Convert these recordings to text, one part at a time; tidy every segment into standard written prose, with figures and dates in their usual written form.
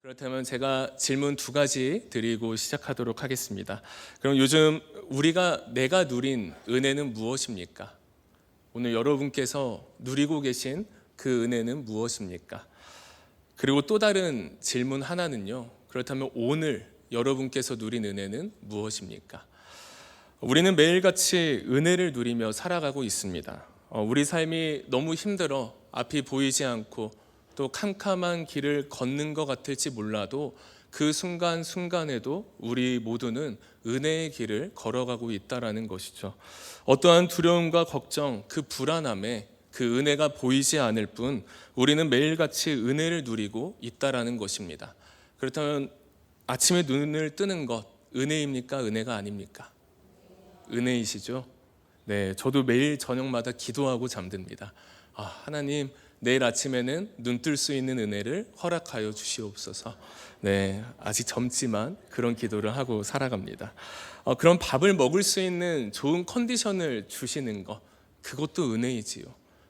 그렇다면 제가 질문 두 가지 드리고 시작하도록 하겠습니다. 그럼 요즘 내가 누린 은혜는 무엇입니까? 오늘 여러분께서 누리고 계신 그 은혜는 무엇입니까? 그리고 또 다른 질문 하나는요. 그렇다면 오늘 여러분께서 누린 은혜는 무엇입니까? 우리는 매일같이 은혜를 누리며 살아가고 있습니다. 우리 삶이 너무 힘들어 앞이 보이지 않고 또 캄캄한 길을 걷는 것 같을지 몰라도 그 순간순간에도 우리 모두는 은혜의 길을 걸어가고 있다는 것이죠. 어떠한 두려움과 걱정, 그 불안함에 그 은혜가 보이지 않을 뿐 우리는 매일같이 은혜를 누리고 있다는 것입니다. 그렇다면 아침에 눈을 뜨는 것, 은혜입니까? 은혜가 아닙니까? 은혜이시죠? 네, 저도 매일 저녁마다 기도하고 잠듭니다. 하나님, 내일 아침에는 눈 뜰 수 있는 은혜를 허락하여 주시옵소서. 네, 아직 젊지만 그런 기도를 하고 살아갑니다. 그런 밥을 먹을 수 있는 좋은 컨디션을 주시는 것, 그것도 은혜이지요.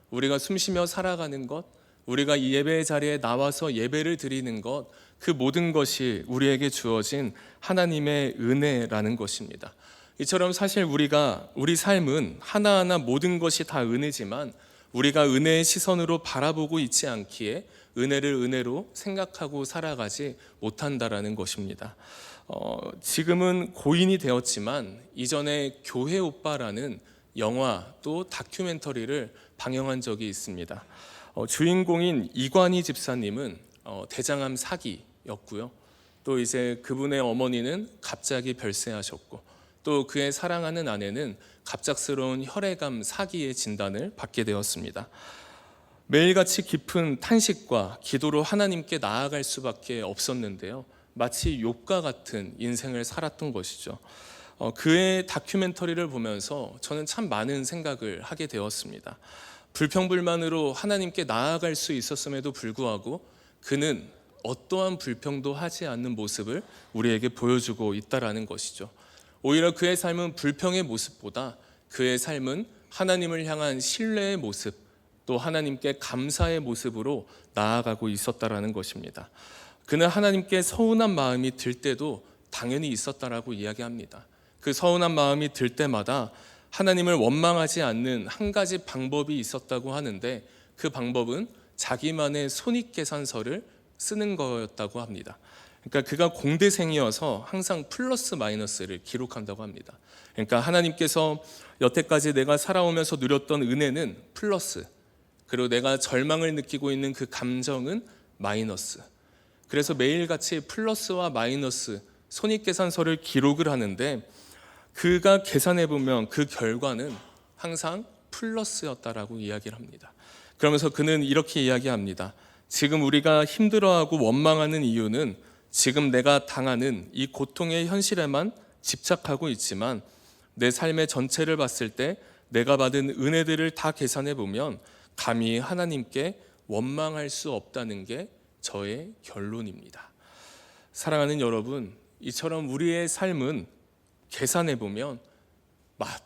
우리가 숨쉬며 살아가는 것, 우리가 이 예배의 자리에 나와서 예배를 드리는 것, 그 모든 것이 우리에게 주어진 하나님의 은혜라는 것입니다. 이처럼 사실 우리 삶은 하나하나 모든 것이 다 은혜지만 우리가 은혜의 시선으로 바라보고 있지 않기에 은혜를 은혜로 생각하고 살아가지 못한다라는 것입니다. 지금은 고인이 되었지만 이전에 교회 오빠라는 영화 또 다큐멘터리를 방영한 적이 있습니다. 주인공인 이관희 집사님은 대장암 사기였고요. 또 이제 그분의 어머니는 갑자기 별세하셨고 또 그의 사랑하는 아내는 갑작스러운 혈액암 사기의 진단을 받게 되었습니다. 매일같이 깊은 탄식과 기도로 하나님께 나아갈 수밖에 없었는데요. 마치 욥과 같은 인생을 살았던 것이죠. 그의 다큐멘터리를 보면서 저는 참 많은 생각을 하게 되었습니다. 불평불만으로 하나님께 나아갈 수 있었음에도 불구하고 그는 어떠한 불평도 하지 않는 모습을 우리에게 보여주고 있다는 것이죠. 오히려 그의 삶은 불평의 모습보다 그의 삶은 하나님을 향한 신뢰의 모습, 또 하나님께 감사의 모습으로 나아가고 있었다는 것입니다. 그는 하나님께 서운한 마음이 들 때도 당연히 있었다라고 이야기합니다. 그 서운한 마음이 들 때마다 하나님을 원망하지 않는 한 가지 방법이 있었다고 하는데 그 방법은 자기만의 손익계산서를 쓰는 거였다고 합니다. 그러니까 그가 공대생이어서 항상 플러스 마이너스를 기록한다고 합니다. 그러니까 하나님께서 여태까지 내가 살아오면서 누렸던 은혜는 플러스, 그리고 내가 절망을 느끼고 있는 그 감정은 마이너스. 그래서 매일같이 플러스와 마이너스 손익계산서를 기록을 하는데 그가 계산해 보면 그 결과는 항상 플러스였다라고 이야기를 합니다. 그러면서 그는 이렇게 이야기합니다. 지금 우리가 힘들어하고 원망하는 이유는 지금 내가 당하는 이 고통의 현실에만 집착하고 있지만 내 삶의 전체를 봤을 때 내가 받은 은혜들을 다 계산해 보면 감히 하나님께 원망할 수 없다는 게 저의 결론입니다. 사랑하는 여러분, 이처럼 우리의 삶은 계산해 보면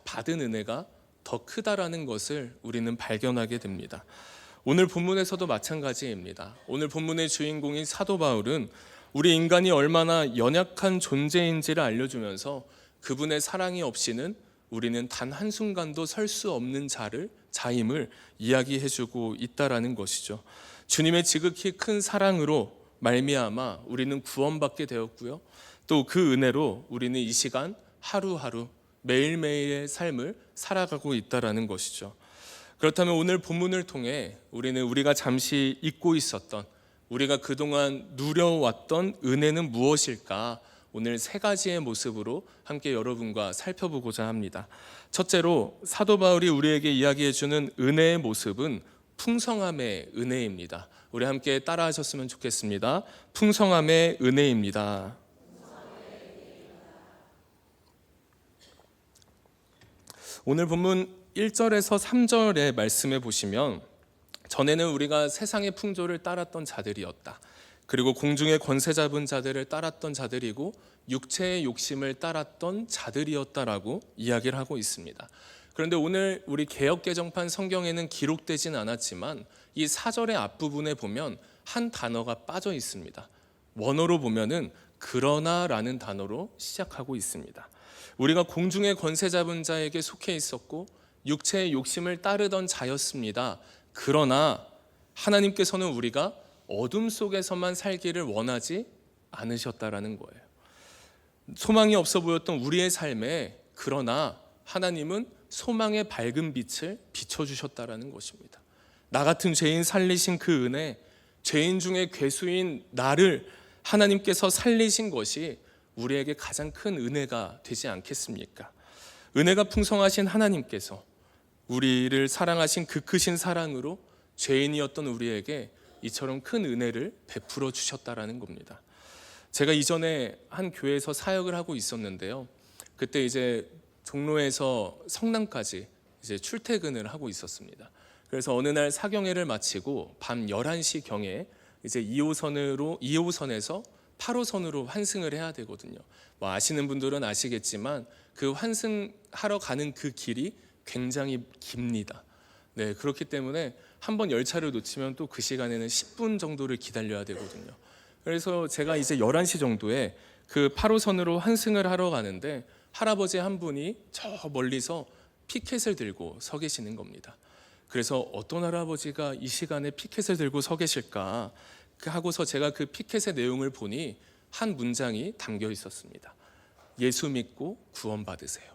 받은 은혜가 더 크다라는 것을 우리는 발견하게 됩니다. 오늘 본문에서도 마찬가지입니다. 오늘 본문의 주인공인 사도 바울은 우리 인간이 얼마나 연약한 존재인지를 알려주면서 그분의 사랑이 없이는 우리는 단 한순간도 설 수 없는 자임을 이야기해주고 있다는 것이죠. 주님의 지극히 큰 사랑으로 말미암아 우리는 구원받게 되었고요. 또 그 은혜로 우리는 이 시간 하루하루 매일매일의 삶을 살아가고 있다는 것이죠. 그렇다면 오늘 본문을 통해 우리가 잠시 잊고 있었던 우리가 그동안 누려왔던 은혜는 무엇일까? 오늘 세 가지의 모습으로 함께 여러분과 살펴보고자 합니다. 첫째로 사도 바울이 우리에게 이야기해주는 은혜의 모습은 풍성함의 은혜입니다. 우리 함께 따라하셨으면 좋겠습니다. 풍성함의 은혜입니다. 오늘 본문 1절에서 3절의 말씀에 보시면 전에는 우리가 세상의 풍조를 따랐던 자들이었다. 그리고 공중의 권세 잡은 자들을 따랐던 자들이고 육체의 욕심을 따랐던 자들이었다라고 이야기를 하고 있습니다. 그런데 오늘 우리 개역개정판 성경에는 기록되진 않았지만 이 4절의 앞부분에 보면 한 단어가 빠져 있습니다. 원어로 보면은 그러나라는 단어로 시작하고 있습니다. 우리가 공중의 권세 잡은 자에게 속해 있었고 육체의 욕심을 따르던 자였습니다. 그러나 하나님께서는 우리가 어둠 속에서만 살기를 원하지 않으셨다라는 거예요. 소망이 없어 보였던 우리의 삶에 그러나 하나님은 소망의 밝은 빛을 비춰주셨다라는 것입니다. 나 같은 죄인 살리신 그 은혜, 죄인 중에 괴수인 나를 하나님께서 살리신 것이 우리에게 가장 큰 은혜가 되지 않겠습니까? 은혜가 풍성하신 하나님께서 우리를 사랑하신 그 크신 사랑으로 죄인이었던 우리에게 이처럼 큰 은혜를 베풀어 주셨다라는 겁니다. 제가 이전에 한 교회에서 사역을 하고 있었는데요. 그때 이제 종로에서 성남까지 이제 출퇴근을 하고 있었습니다. 그래서 어느 날 사경회를 마치고 밤 11시 경에 이제 2호선에서 8호선으로 환승을 해야 되거든요. 뭐 아시는 분들은 아시겠지만 그 환승하러 가는 그 길이 굉장히 깁니다. 네, 그렇기 때문에 한번 열차를 놓치면 또 그 시간에는 10분 정도를 기다려야 되거든요. 그래서 제가 이제 11시 정도에 그 8호선으로 환승을 하러 가는데 할아버지 한 분이 저 멀리서 피켓을 들고 서 계시는 겁니다. 그래서 어떤 할아버지가 이 시간에 피켓을 들고 서 계실까 하고서 제가 그 피켓의 내용을 보니 한 문장이 담겨 있었습니다. 예수 믿고 구원받으세요.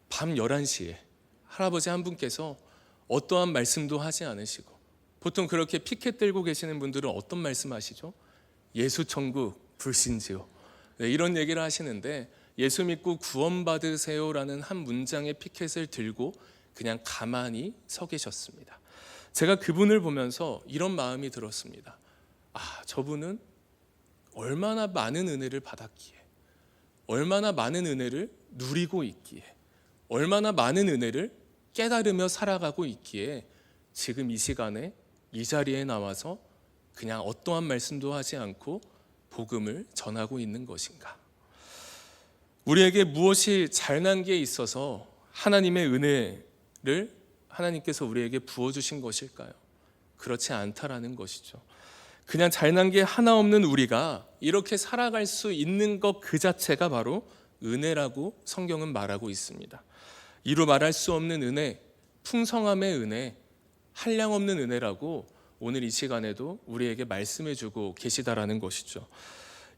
밤 11시에 할아버지 한 분께서 어떠한 말씀도 하지 않으시고, 보통 그렇게 피켓 들고 계시는 분들은 어떤 말씀하시죠? 예수 천국 불신지요. 네, 이런 얘기를 하시는데 예수 믿고 구원받으세요라는 한 문장의 피켓을 들고 그냥 가만히 서 계셨습니다. 제가 그분을 보면서 이런 마음이 들었습니다. 아, 저분은 얼마나 많은 은혜를 받았기에, 얼마나 많은 은혜를 누리고 있기에, 얼마나 많은 은혜를 깨달으며 살아가고 있기에 지금 이 시간에 이 자리에 나와서 그냥 어떠한 말씀도 하지 않고 복음을 전하고 있는 것인가? 우리에게 무엇이 잘난 게 있어서 하나님의 은혜를 하나님께서 우리에게 부어주신 것일까요? 그렇지 않다라는 것이죠. 그냥 잘난 게 하나 없는 우리가 이렇게 살아갈 수 있는 것 그 자체가 바로 은혜라고 성경은 말하고 있습니다. 이루 말할 수 없는 은혜, 풍성함의 은혜, 한량없는 은혜라고 오늘 이 시간에도 우리에게 말씀해주고 계시다라는 것이죠.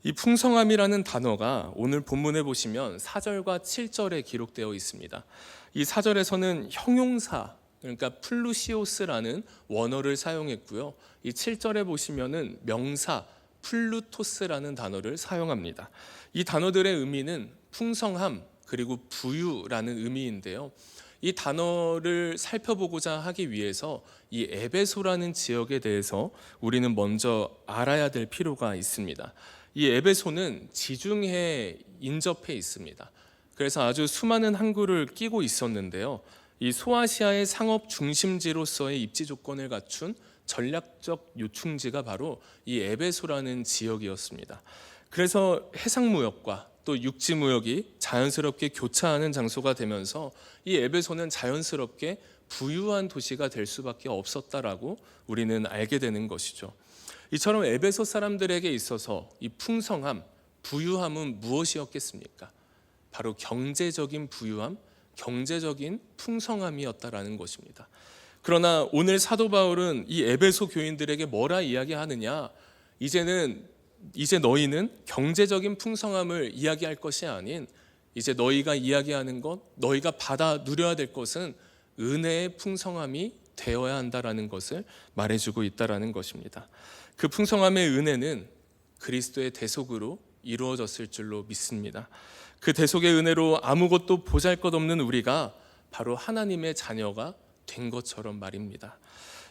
이 풍성함이라는 단어가 오늘 본문에 보시면 4절과 7절에 기록되어 있습니다. 이 4절에서는 형용사, 그러니까 플루시오스라는 원어를 사용했고요. 이 7절에 보시면은 명사 플루토스라는 단어를 사용합니다. 이 단어들의 의미는 풍성함 그리고 부유라는 의미인데요. 이 단어를 살펴보고자 하기 위해서 이 에베소라는 지역에 대해서 우리는 먼저 알아야 될 필요가 있습니다. 이 에베소는 지중해에 인접해 있습니다. 그래서 아주 수많은 항구를 끼고 있었는데요. 이 소아시아의 상업 중심지로서의 입지 조건을 갖춘 전략적 요충지가 바로 이 에베소라는 지역이었습니다. 그래서 해상무역과 또 육지무역이 자연스럽게 교차하는 장소가 되면서 이 에베소는 자연스럽게 부유한 도시가 될 수밖에 없었다라고 우리는 알게 되는 것이죠. 이처럼 에베소 사람들에게 있어서 이 풍성함, 부유함은 무엇이었겠습니까? 바로 경제적인 부유함, 경제적인 풍성함이었다라는 것입니다. 그러나 오늘 사도 바울은 이 에베소 교인들에게 뭐라 이야기하느냐? 이제 너희는 경제적인 풍성함을 이야기할 것이 아닌 이제 너희가 이야기하는 것, 너희가 받아 누려야 될 것은 은혜의 풍성함이 되어야 한다라는 것을 말해주고 있다라는 것입니다. 그 풍성함의 은혜는 그리스도의 대속으로 이루어졌을 줄로 믿습니다. 그 대속의 은혜로 아무것도 보잘것없는 우리가 바로 하나님의 자녀가 된 것처럼 말입니다.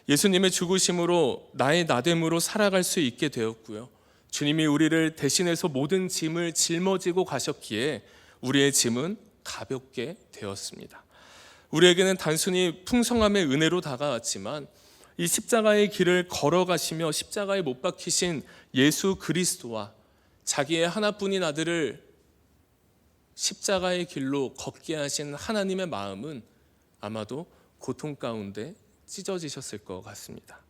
예수님의 죽으심으로 나의 나됨으로 살아갈 수 있게 되었고요. 주님이 우리를 대신해서 모든 짐을 짊어지고 가셨기에 우리의 짐은 가볍게 되었습니다. 우리에게는 단순히 풍성함의 은혜로 다가왔지만 이 십자가의 길을 걸어가시며 십자가에 못 박히신 예수 그리스도와 자기의 하나뿐인 아들을 십자가의 길로 걷게 하신 하나님의 마음은 아마도 고통 가운데 찢어지셨을 것 같습니다.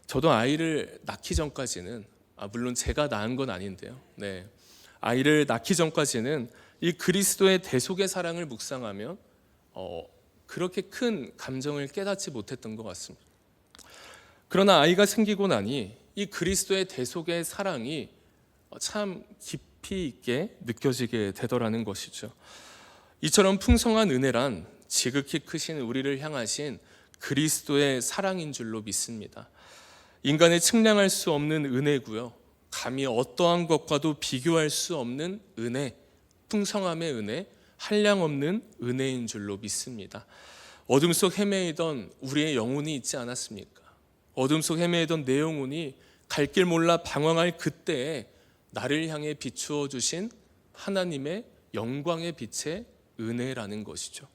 저도 아이를 낳기 전까지는 물론 제가 낳은 건 아닌데요. 네. 아이를 낳기 전까지는 이 그리스도의 대속의 사랑을 묵상하면 그렇게 큰 감정을 깨닫지 못했던 것 같습니다. 그러나 아이가 생기고 나니 이 그리스도의 대속의 사랑이 참 깊이 있게 느껴지게 되더라는 것이죠. 이처럼 풍성한 은혜란 지극히 크신 우리를 향하신 그리스도의 사랑인 줄로 믿습니다. 인간의 측량할 수 없는 은혜고요, 감히 어떠한 것과도 비교할 수 없는 은혜, 풍성함의 은혜, 한량없는 은혜인 줄로 믿습니다. 어둠 속 헤매이던 우리의 영혼이 있지 않았습니까? 어둠 속 헤매이던 내 영혼이 갈 길 몰라 방황할 그때에 나를 향해 비추어 주신 하나님의 영광의 빛의 은혜라는 것이죠.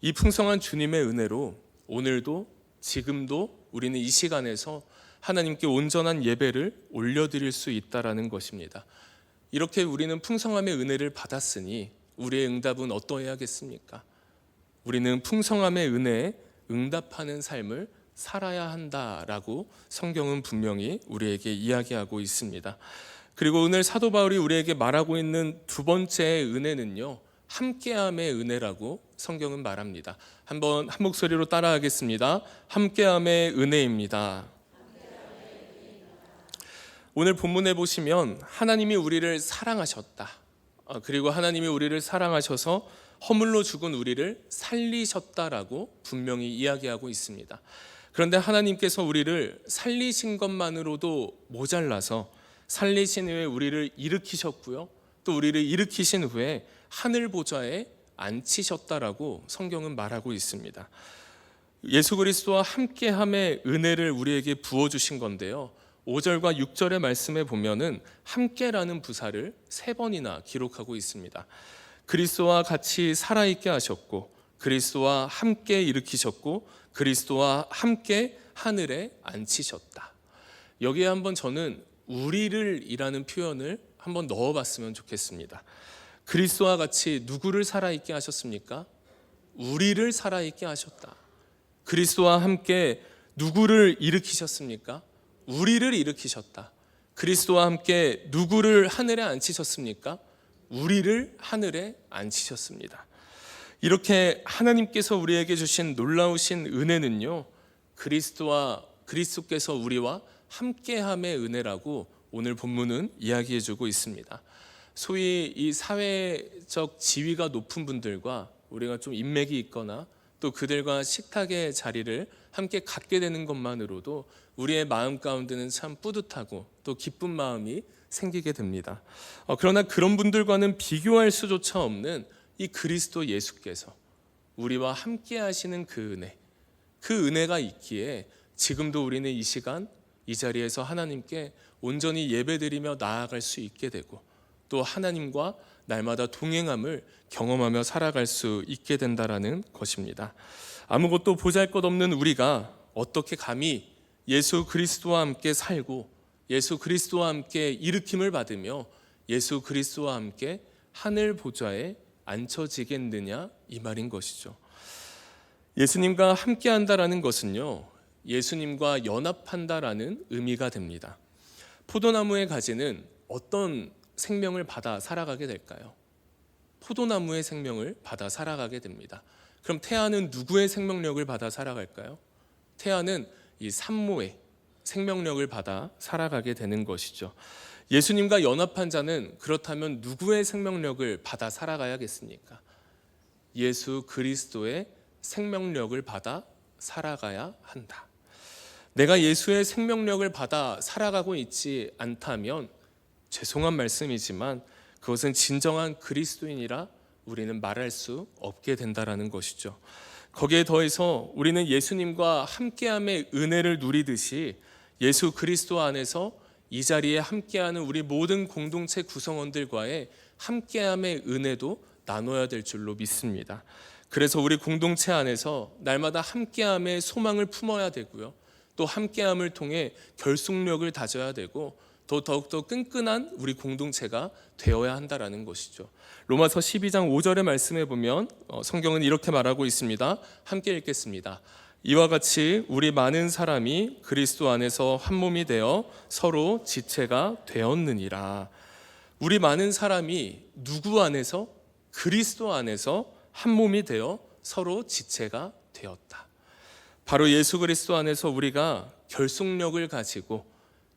이 풍성한 주님의 은혜로 오늘도 지금도 우리는 이 시간에서 하나님께 온전한 예배를 올려드릴 수 있다라는 것입니다. 이렇게 우리는 풍성함의 은혜를 받았으니 우리의 응답은 어떠해야겠습니까? 우리는 풍성함의 은혜에 응답하는 삶을 살아야 한다라고 성경은 분명히 우리에게 이야기하고 있습니다. 그리고 오늘 사도 바울이 우리에게 말하고 있는 두 번째 은혜는요, 함께함의 은혜라고 성경은 말합니다. 한번 한 목소리로 따라하겠습니다. 함께함의 은혜입니다. 오늘 본문에 보시면 하나님이 우리를 사랑하셨다. 그리고 하나님이 우리를 사랑하셔서 허물로 죽은 우리를 살리셨다라고 분명히 이야기하고 있습니다. 그런데 하나님께서 우리를 살리신 것만으로도 모자라서 살리신 후에 우리를 일으키셨고요, 또 우리를 일으키신 후에 하늘 보좌에 앉히셨다라고 성경은 말하고 있습니다. 예수 그리스도와 함께함의 은혜를 우리에게 부어주신 건데요, 5절과 6절의 말씀에 보면은 함께라는 부사를 3번이나 기록하고 있습니다. 그리스도와 같이 살아있게 하셨고, 그리스도와 함께 일으키셨고, 그리스도와 함께 하늘에 앉히셨다. 여기에 한번 저는 우리를 이라는 표현을 한번 넣어봤으면 좋겠습니다. 그리스도와 같이 누구를 살아있게 하셨습니까? 우리를 살아있게 하셨다. 그리스도와 함께 누구를 일으키셨습니까? 우리를 일으키셨다. 그리스도와 함께 누구를 하늘에 앉히셨습니까? 우리를 하늘에 앉히셨습니다. 이렇게 하나님께서 우리에게 주신 놀라우신 은혜는요, 그리스도께서 우리와 함께함의 은혜라고 오늘 본문은 이야기해주고 있습니다. 소위 이 사회적 지위가 높은 분들과 우리가 좀 인맥이 있거나 또 그들과 식탁의 자리를 함께 갖게 되는 것만으로도 우리의 마음 가운데는 참 뿌듯하고 또 기쁜 마음이 생기게 됩니다. 그러나 그런 분들과는 비교할 수조차 없는 이 그리스도 예수께서 우리와 함께 하시는 그 은혜가 있기에 지금도 우리는 이 시간 이 자리에서 하나님께 온전히 예배드리며 나아갈 수 있게 되고, 또 하나님과 날마다 동행함을 경험하며 살아갈 수 있게 된다라는 것입니다. 아무것도 보잘것없는 우리가 어떻게 감히 예수 그리스도와 함께 살고 예수 그리스도와 함께 일으킴을 받으며 예수 그리스도와 함께 하늘 보좌에 앉혀지겠느냐, 이 말인 것이죠. 예수님과 함께 한다라는 것은요, 예수님과 연합한다라는 의미가 됩니다. 포도나무의 가지는 어떤 생명을 받아 살아가게 될까요? 포도나무의 생명을 받아 살아가게 됩니다. 그럼 태아는 누구의 생명력을 받아 살아갈까요? 태아는 이 산모의 생명력을 받아 살아가게 되는 것이죠. 예수님과 연합한 자는 그렇다면 누구의 생명력을 받아 살아가야겠습니까? 예수 그리스도의 생명력을 받아 살아가야 한다. 내가 예수의 생명력을 받아 살아가고 있지 않다면 죄송한 말씀이지만 그것은 진정한 그리스도인이라 우리는 말할 수 없게 된다라는 것이죠. 거기에 더해서 우리는 예수님과 함께함의 은혜를 누리듯이 예수 그리스도 안에서 이 자리에 함께하는 우리 모든 공동체 구성원들과의 함께함의 은혜도 나눠야 될 줄로 믿습니다. 그래서 우리 공동체 안에서 날마다 함께함의 소망을 품어야 되고요, 또 함께함을 통해 결속력을 다져야 되고 더욱더 끈끈한 우리 공동체가 되어야 한다라는 것이죠. 로마서 12장 5절의 말씀에 보면 성경은 이렇게 말하고 있습니다. 함께 읽겠습니다. 이와 같이 우리 많은 사람이 그리스도 안에서 한 몸이 되어 서로 지체가 되었느니라. 우리 많은 사람이 누구 안에서? 그리스도 안에서 한 몸이 되어 서로 지체가 되었다. 바로 예수 그리스도 안에서 우리가 결속력을 가지고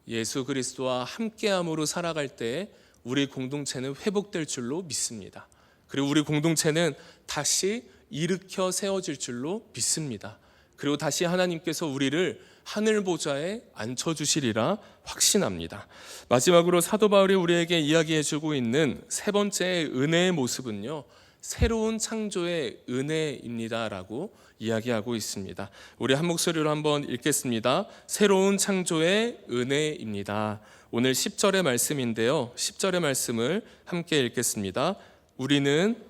예수 그리스도와 함께함으로 살아갈 때 우리 공동체는 회복될 줄로 믿습니다. 그리고 우리 공동체는 다시 일으켜 세워질 줄로 믿습니다. 그리고 다시 하나님께서 우리를 하늘 보좌에 앉혀주시리라 확신합니다. 마지막으로 사도 바울이 우리에게 이야기해주고 있는 세 번째 은혜의 모습은요, 새로운 창조의 은혜입니다라고 이야기하고 있습니다. 우리 한 목소리로 한번 읽겠습니다. 새로운 창조의 은혜입니다. 오늘 10절의 말씀인데요, 10절의 말씀을 함께 읽겠습니다. 우리는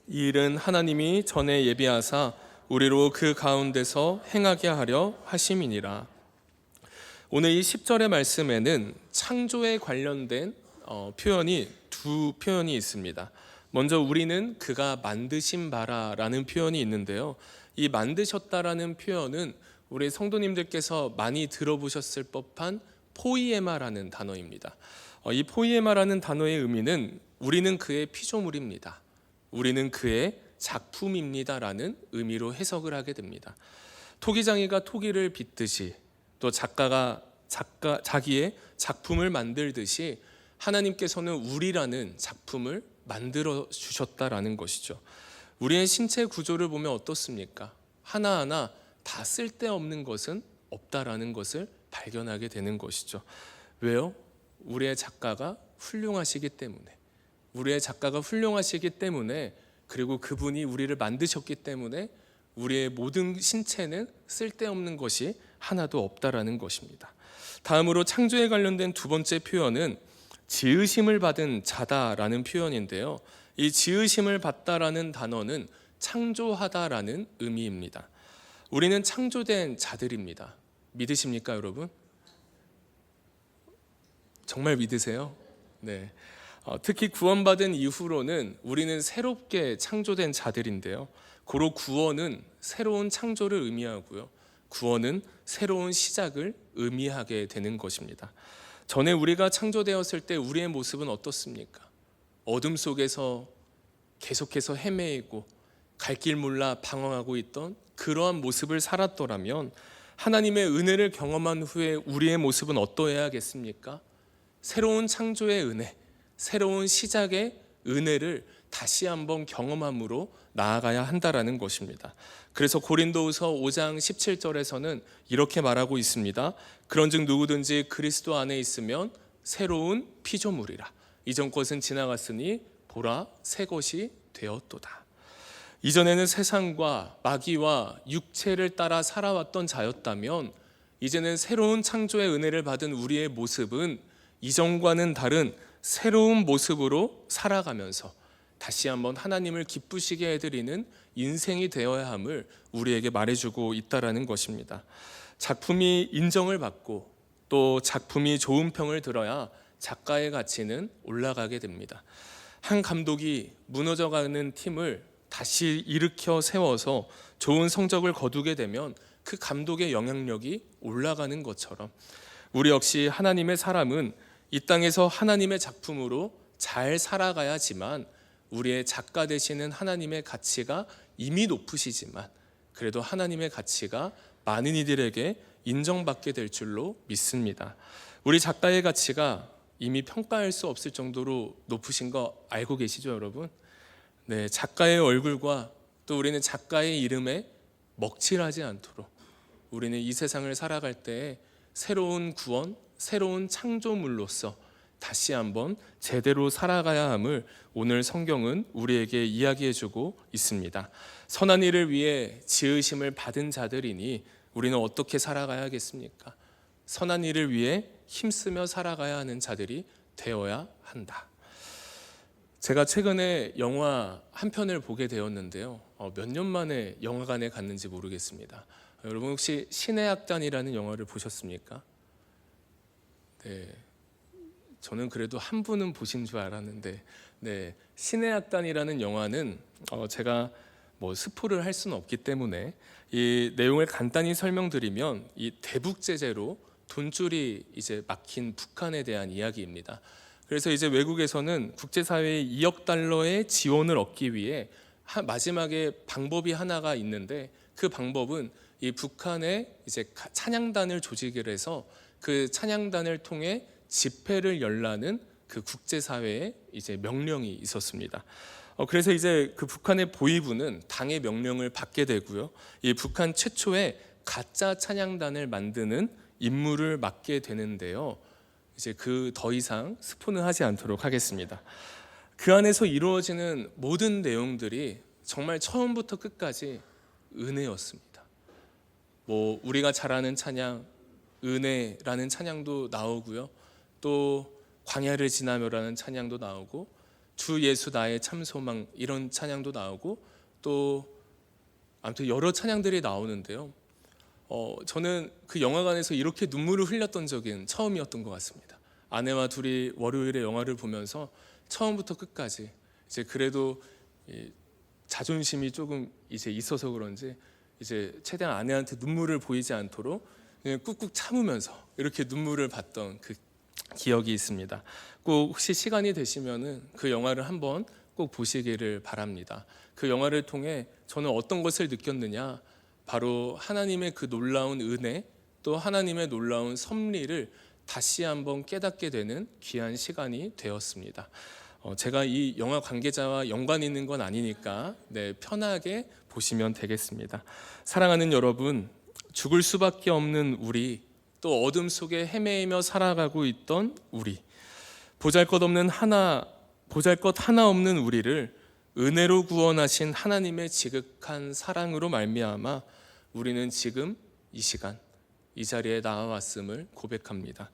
이 일은 하나님이 전에 예비하사 우리로 그 가운데서 행하게 하려 하심이니라. 오늘 이 10절의 말씀에는 창조에 관련된 표현이 두 표현이 있습니다. 먼저 우리는 그가 만드신 바라라는 표현이 있는데요, 이 만드셨다라는 표현은 우리 성도님들께서 많이 들어보셨을 법한 포이에마라는 단어입니다. 이 포이에마라는 단어의 의미는 우리는 그의 피조물입니다, 우리는 그의 작품입니다라는 의미로 해석을 하게 됩니다. 토기장이가 토기를 빚듯이, 또 작가가 자기의 작품을 만들듯이 하나님께서는 우리라는 작품을 만들어 주셨다라는 것이죠. 우리의 신체 구조를 보면 어떻습니까? 하나하나 다 쓸데없는 것은 없다라는 것을 발견하게 되는 것이죠. 왜요? 우리의 작가가 훌륭하시기 때문에, 우리의 작가가 훌륭하시기 때문에, 그리고 그분이 우리를 만드셨기 때문에 우리의 모든 신체는 쓸데없는 것이 하나도 없다라는 것입니다. 다음으로 창조에 관련된 두 번째 표현은 지으심을 받은 자다라는 표현인데요, 이 지으심을 받다라는 단어는 창조하다라는 의미입니다. 우리는 창조된 자들입니다. 믿으십니까, 여러분? 정말 믿으세요? 네. 특히 구원받은 이후로는 우리는 새롭게 창조된 자들인데요, 고로 구원은 새로운 창조를 의미하고요, 구원은 새로운 시작을 의미하게 되는 것입니다. 전에 우리가 창조되었을 때 우리의 모습은 어떻습니까? 어둠 속에서 계속해서 헤매이고 갈 길 몰라 방황하고 있던 그러한 모습을 살았더라면, 하나님의 은혜를 경험한 후에 우리의 모습은 어떠해야겠습니까? 새로운 창조의 은혜, 새로운 시작의 은혜를 다시 한번 경험함으로 나아가야 한다라는 것입니다. 그래서 고린도후서 5장 17절에서는 이렇게 말하고 있습니다. 그런즉 누구든지 그리스도 안에 있으면 새로운 피조물이라. 이전 것은 지나갔으니 보라 새 것이 되었도다. 이전에는 세상과 마귀와 육체를 따라 살아왔던 자였다면, 이제는 새로운 창조의 은혜를 받은 우리의 모습은 이전과는 다른 새로운 모습으로 살아가면서 다시 한번 하나님을 기쁘시게 해드리는 인생이 되어야 함을 우리에게 말해주고 있다라는 것입니다. 작품이 인정을 받고 또 작품이 좋은 평을 들어야 작가의 가치는 올라가게 됩니다. 한 감독이 무너져가는 팀을 다시 일으켜 세워서 좋은 성적을 거두게 되면 그 감독의 영향력이 올라가는 것처럼, 우리 역시 하나님의 사람은 이 땅에서 하나님의 작품으로 잘 살아가야지만 우리의 작가 되시는 하나님의 가치가 이미 높으시지만, 그래도 하나님의 가치가 많은 이들에게 인정받게 될 줄로 믿습니다. 우리 작가의 가치가 이미 평가할 수 없을 정도로 높으신 거 알고 계시죠, 여러분? 네, 작가의 얼굴과 또 우리는 작가의 이름에 먹칠하지 않도록 우리는 이 세상을 살아갈 때 새로운 구원, 새로운 창조물로서 다시 한번 제대로 살아가야 함을 오늘 성경은 우리에게 이야기해주고 있습니다. 선한 일을 위해 지으심을 받은 자들이니 우리는 어떻게 살아가야겠습니까? 선한 일을 위해 힘쓰며 살아가야 하는 자들이 되어야 한다. 제가 최근에 영화 한 편을 보게 되었는데요, 몇 년 만에 영화관에 갔는지 모르겠습니다. 여러분 혹시 신의 악단이라는 영화를 보셨습니까? 네, 저는 그래도 한 분은 보신 줄 알았는데, 네, 신의 악단이라는 영화는 제가 뭐 스포를 할 수는 없기 때문에 이 내용을 간단히 설명드리면, 이 대북 제재로 돈줄이 이제 막힌 북한에 대한 이야기입니다. 그래서 이제 외국에서는 국제사회의 2억 달러의 지원을 얻기 위해 마지막에 방법이 하나가 있는데, 그 방법은 이 북한에 이제 찬양단을 조직을 해서 그 찬양단을 통해 집회를 열라는 그 국제사회의 이제 명령이 있었습니다. 그래서 이제 그 북한의 보위부는 당의 명령을 받게 되고요. 이 북한 최초의 가짜 찬양단을 만드는 임무를 맡게 되는데요. 이제 그 더 이상 스포는 하지 않도록 하겠습니다. 그 안에서 이루어지는 모든 내용들이 정말 처음부터 끝까지 은혜였습니다. 뭐 우리가 잘 아는 찬양, 은혜라는 찬양도 나오고요. 또 광야를 지나며라는 찬양도 나오고, 주 예수 나의 참 소망 이런 찬양도 나오고, 또 아무튼 여러 찬양들이 나오는데요. 저는 그 영화관에서 이렇게 눈물을 흘렸던 적은 처음이었던 것 같습니다. 아내와 둘이 월요일에 영화를 보면서 처음부터 끝까지 이제 그래도 자존심이 조금 이제 있어서 그런지 이제 최대한 아내한테 눈물을 보이지 않도록 그냥 꾹꾹 참으면서 이렇게 눈물을 봤던 그 기억이 있습니다. 꼭 혹시 시간이 되시면은 그 영화를 한번 꼭 보시기를 바랍니다. 그 영화를 통해 저는 어떤 것을 느꼈느냐, 바로 하나님의 그 놀라운 은혜, 또 하나님의 놀라운 섭리를 다시 한번 깨닫게 되는 귀한 시간이 되었습니다. 제가 이 영화 관계자와 연관 있는 건 아니니까 편하게 보시면 되겠습니다. 사랑하는 여러분, 죽을 수밖에 없는 우리, 또 어둠 속에 헤매이며 살아가고 있던 우리, 보잘것 하나 없는 우리를 은혜로 구원하신 하나님의 지극한 사랑으로 말미암아 우리는 지금 이 시간 이 자리에 나와왔음을 고백합니다.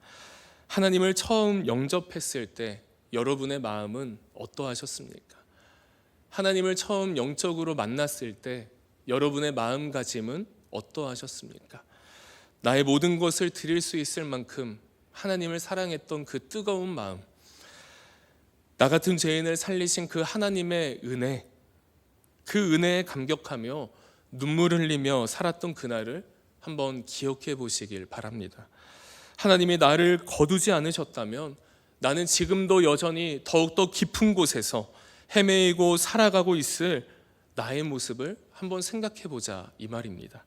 하나님을 처음 영접했을 때 여러분의 마음은 어떠하셨습니까? 하나님을 처음 영적으로 만났을 때 여러분의 마음가짐은 어떠하셨습니까? 나의 모든 것을 드릴 수 있을 만큼 하나님을 사랑했던 그 뜨거운 마음, 나 같은 죄인을 살리신 그 하나님의 은혜, 그 은혜에 감격하며 눈물을 흘리며 살았던 그날을 한번 기억해 보시길 바랍니다. 하나님이 나를 거두지 않으셨다면 나는 지금도 여전히 더욱더 깊은 곳에서 헤매이고 살아가고 있을 나의 모습을 한번 생각해 보자, 이 말입니다.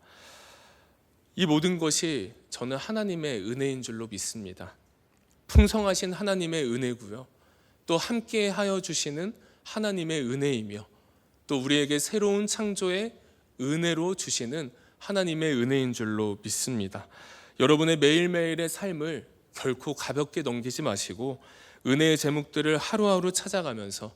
이 모든 것이 저는 하나님의 은혜인 줄로 믿습니다. 풍성하신 하나님의 은혜고요, 또 함께 하여 주시는 하나님의 은혜이며, 또 우리에게 새로운 창조의 은혜로 주시는 하나님의 은혜인 줄로 믿습니다. 여러분의 매일매일의 삶을 결코 가볍게 넘기지 마시고 은혜의 제목들을 하루하루 찾아가면서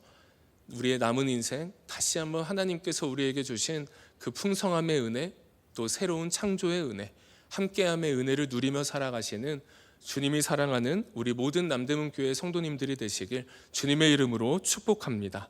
우리의 남은 인생 다시 한번 하나님께서 우리에게 주신 그 풍성함의 은혜, 또 새로운 창조의 은혜, 함께함의 은혜를 누리며 살아가시는 주님이 사랑하는 우리 모든 남대문 교회 성도님들이 되시길 주님의 이름으로 축복합니다.